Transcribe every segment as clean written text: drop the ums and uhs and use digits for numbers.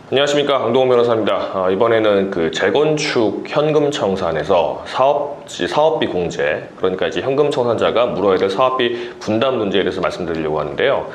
안녕하십니까, 강동원 변호사입니다. 이번에는 그 재건축 현금 청산에서 사업비 공제, 그러니까 이제 현금 청산자가 물어야 될 사업비 분담 문제에 대해서 말씀드리려고 하는데요.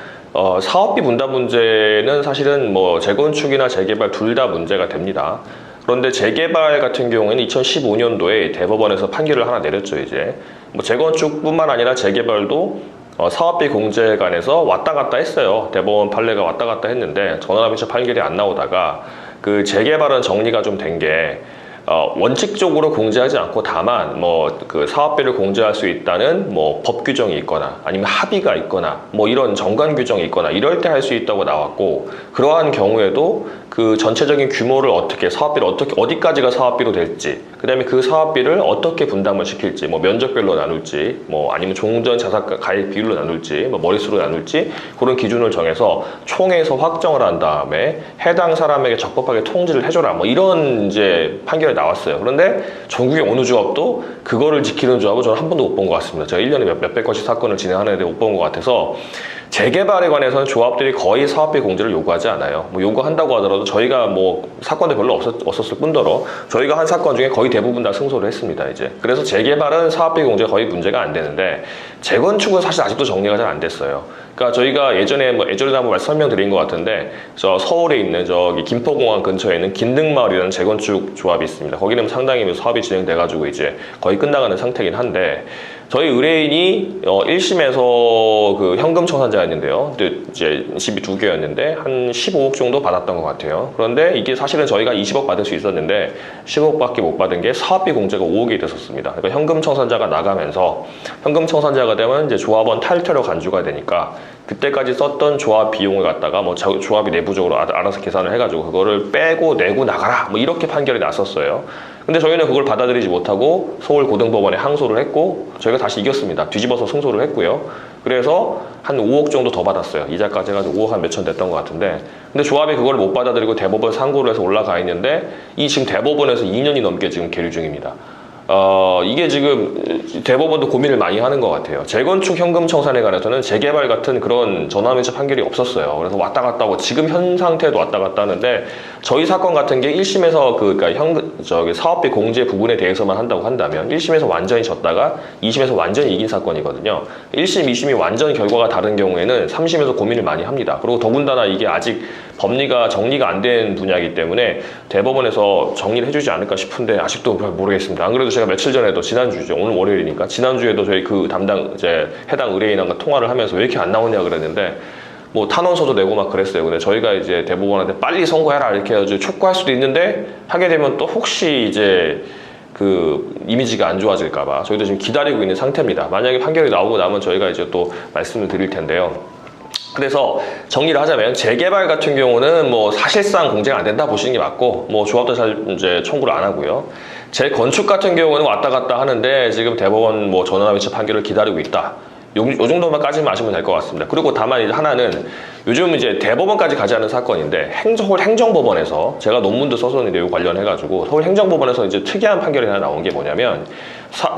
사업비 분담 문제는 사실은 뭐 재건축이나 재개발 둘 다 문제가 됩니다. 그런데 재개발 같은 경우에는 2015년도에 대법원에서 판결을 하나 내렸죠. 이제 뭐 재건축뿐만 아니라 재개발도 사업비 공제에 관해서 왔다 갔다 했어요. 대법원 판례가 왔다 갔다 했는데 전원합의체 판결이 안 나오다가 그 재개발은 정리가 좀 된 게 원칙적으로 공제하지 않고 다만 뭐 그 사업비를 공제할 수 있다는 뭐 법 규정이 있거나 아니면 합의가 있거나 뭐 이런 정관 규정이 있거나 이럴 때 할 수 있다고 나왔고, 그러한 경우에도 그 전체적인 규모를 어떻게 사업비를 어디까지가 사업비로 될지, 그다음에 그 사업비를 어떻게 분담을 시킬지, 뭐 면적별로 나눌지, 뭐 아니면 종전 자산 가액 비율로 나눌지, 뭐 머릿수로 나눌지, 그런 기준을 정해서 총회에서 확정을 한 다음에 해당 사람에게 적법하게 통지를 해줘라, 뭐 이런 이제 판결이 나왔어요. 그런데 전국의 어느 조합도 그거를 지키는 조합은 저는 한 번도 못 본 것 같습니다. 제가 1년에 몇백 건씩 사건을 진행하는데 못 본 것 같아서, 재개발에 관해서는 조합들이 거의 사업비 공제를 요구하지 않아요. 뭐 요구한다고 하더라도 저희가 뭐 사건도 별로 없었을 뿐더러 저희가 한 사건 중에 거의 대부분 다 승소를 했습니다. 이제 그래서 재개발은 사업비 공제 거의 문제가 안 되는데, 재건축은 사실 아직도 정리가 잘 안 됐어요. 그러니까 저희가 예전에도 한번 설명드린 것 같은데, 저 서울에 있는 저기 김포공항 근처에 있는 긴등마을이라는 재건축 조합이 있습니다. 거기는 상당히 사업이 진행돼가지고 이제 거의 끝나가는 상태긴 한데, 저희 의뢰인이 1심에서 그 현금 청산자였는데요. 이제 집이 2개였는데 한 15억 정도 받았던 것 같아요. 그런데 이게 사실은 저희가 20억 받을 수 있었는데 15억밖에 못 받은 게 사업비 공제가 5억이 됐었습니다. 그러니까 현금 청산자가 나가면서, 현금 청산자가 되면 이제 조합원 탈퇴로 간주가 되니까 그때까지 썼던 조합 비용을 갖다가 뭐 조합이 내부적으로 알아서 계산을 해가지고 그거를 빼고 내고 나가라, 뭐 이렇게 판결이 났었어요. 근데 저희는 그걸 받아들이지 못하고 서울고등법원에 항소를 했고, 저희가 다시 이겼습니다. 뒤집어서 승소를 했고요. 그래서 한 5억 정도 더 받았어요. 이자까지 해가지고 5억 한 몇천 됐던 것 같은데, 근데 조합이 그걸 못 받아들이고 대법원 상고를 해서 올라가 있는데, 이 지금 대법원에서 2년이 넘게 지금 계류 중입니다. 이게 지금 대법원도 고민을 많이 하는 것 같아요. 재건축 현금 청산에 관해서는 재개발 같은 그런 전환회체 판결이 없었어요. 그래서 왔다 갔다 하고 지금 현 상태도 왔다 갔다 하는데, 저희 사건 같은 게 1심에서 그러니까 사업비 공제 부분에 대해서만 한다고 한다면 1심에서 완전히 졌다가 2심에서 완전히 이긴 사건이거든요. 1심, 2심이 완전 결과가 다른 경우에는 3심에서 고민을 많이 합니다. 그리고 더군다나 이게 아직 법리가 정리가 안 된 분야이기 때문에 대법원에서 정리를 해주지 않을까 싶은데 아직도 모르겠습니다. 안 그래도 제가 며칠 전에도, 지난주죠, 오늘 월요일이니까 지난주에도 저희 그 담당 해당 의뢰인과 통화를 하면서 왜 이렇게 안 나오냐 그랬는데, 뭐 탄원서도 내고 막 그랬어요. 근데 저희가 이제 대법원한테 빨리 선고해라 이렇게 해가지고 촉구할 수도 있는데, 하게 되면 또 혹시 이제 그 이미지가 안 좋아질까봐 저희도 지금 기다리고 있는 상태입니다. 만약에 판결이 나오고 나면 저희가 이제 또 말씀을 드릴 텐데요. 그래서 정리를 하자면, 재개발 같은 경우는 뭐 사실상 공제가 안 된다 보시는 게 맞고, 뭐 조합도 잘 이제 청구를 안 하고요. 재건축 같은 경우는 왔다 갔다 하는데 지금 대법원 뭐 전원합의체 판결을 기다리고 있다. 요 정도만까지만 아시면 될 것 같습니다. 그리고 다만 이제 하나는, 요즘 이제 대법원까지 가지 않은 사건인데 서울 행정법원에서 제가 논문도 썼었는데 요 관련해가지고 서울 행정법원에서 이제 특이한 판결이 하나 나온 게 뭐냐면,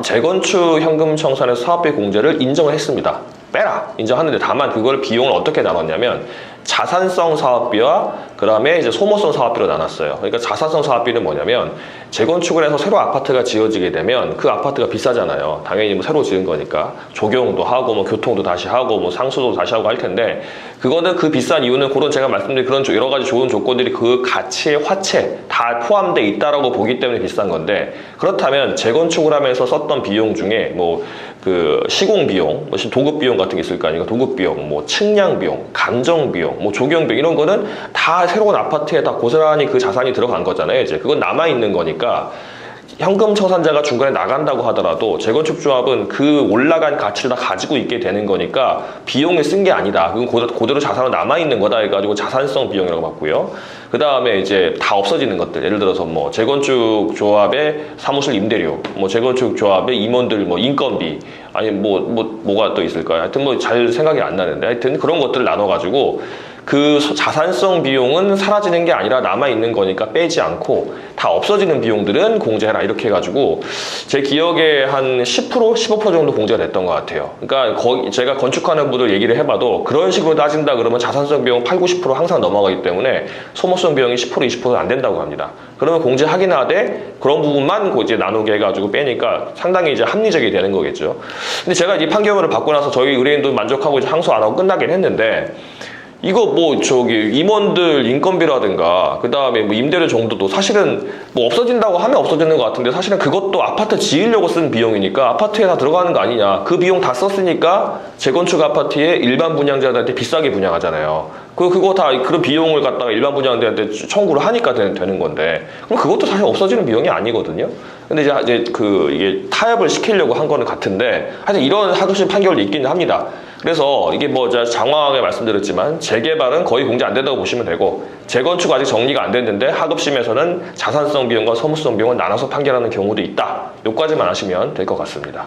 재건축 현금 청산에서 사업비 공제를 인정을 했습니다. 빼라 인정하는데, 다만 그걸 비용을 어떻게 나눴냐면 자산성 사업비와 그 다음에 이제 소모성 사업비로 나눴어요. 그러니까 자산성 사업비는 뭐냐면, 재건축을 해서 새로 아파트가 지어지게 되면 그 아파트가 비싸잖아요. 당연히 뭐 새로 지은 거니까 조경도 하고 뭐 교통도 다시 하고 뭐 상수도 다시 하고 할 텐데, 그거는 그 비싼 이유는 그런 제가 말씀드린 그런 여러 가지 좋은 조건들이 그 가치의 화채 다 포함되어 있다라고 보기 때문에 비싼 건데, 그렇다면 재건축을 하면서 썼던 비용 중에 뭐 그 시공 비용, 뭐 도급 비용 같은 게 있을 거 아니에요. 도급 비용, 뭐 측량 비용, 감정 비용, 뭐 조경 비용, 이런 거는 다 새로운 아파트에 다 고스란히 그 자산이 들어간 거잖아요. 이제 그건 남아 있는 거니까, 현금 청산자가 중간에 나간다고 하더라도 재건축 조합은 그 올라간 가치를 다 가지고 있게 되는 거니까 비용을 쓴 게 아니다. 그건 그대로 자산은 남아있는 거다 해가지고 자산성 비용이라고 봤고요. 그 다음에 이제 다 없어지는 것들, 예를 들어서 뭐 재건축 조합의 사무실 임대료, 뭐 재건축 조합의 임원들 뭐 인건비, 아니 뭐가 또 있을까요? 하여튼 뭐 잘 생각이 안 나는데, 하여튼 그런 것들을 나눠가지고 그 자산성 비용은 사라지는 게 아니라 남아있는 거니까 빼지 않고 다 없어지는 비용들은 공제해라 이렇게 해가지고 제 기억에 한 10%, 15% 정도 공제가 됐던 것 같아요. 그러니까 제가 건축하는 분들 얘기를 해봐도 그런 식으로 따진다 그러면 자산성 비용 8, 90% 항상 넘어가기 때문에 소모성 비용이 10%, 20% 안 된다고 합니다. 그러면 공제하긴 하되 그런 부분만 이제 나누게 해가지고 빼니까 상당히 이제 합리적이 되는 거겠죠. 근데 제가 이 판결문을 받고 나서 저희 의뢰인도 만족하고 이제 항소 안 하고 끝나긴 했는데 이거 뭐 임원들 인건비라든가 그 다음에 뭐 임대료 정도도 사실은 뭐 없어진다고 하면 없어지는 것 같은데 사실은 그것도 아파트 지으려고 쓴 비용이니까 아파트에 다 들어가는 거 아니냐. 그 비용 다 썼으니까 재건축 아파트에 일반 분양자들한테 비싸게 분양하잖아요. 그거 다 그런 비용을 갖다가 일반 분양자한테 청구를 하니까 되는 건데 그럼 그것도 사실 없어지는 비용이 아니거든요. 근데 이제 이게 타협을 시키려고 한 거는 같은데 하여튼 이런 하급심 판결이 있기는 합니다. 그래서 이게 뭐 제가 장황하게 말씀드렸지만 재개발은 거의 공제 안 된다고 보시면 되고 재건축 아직 정리가 안 됐는데 하급심에서는 자산성 비용과 소모성 비용을 나눠서 판결하는 경우도 있다. 요까지만 아시면 될 것 같습니다.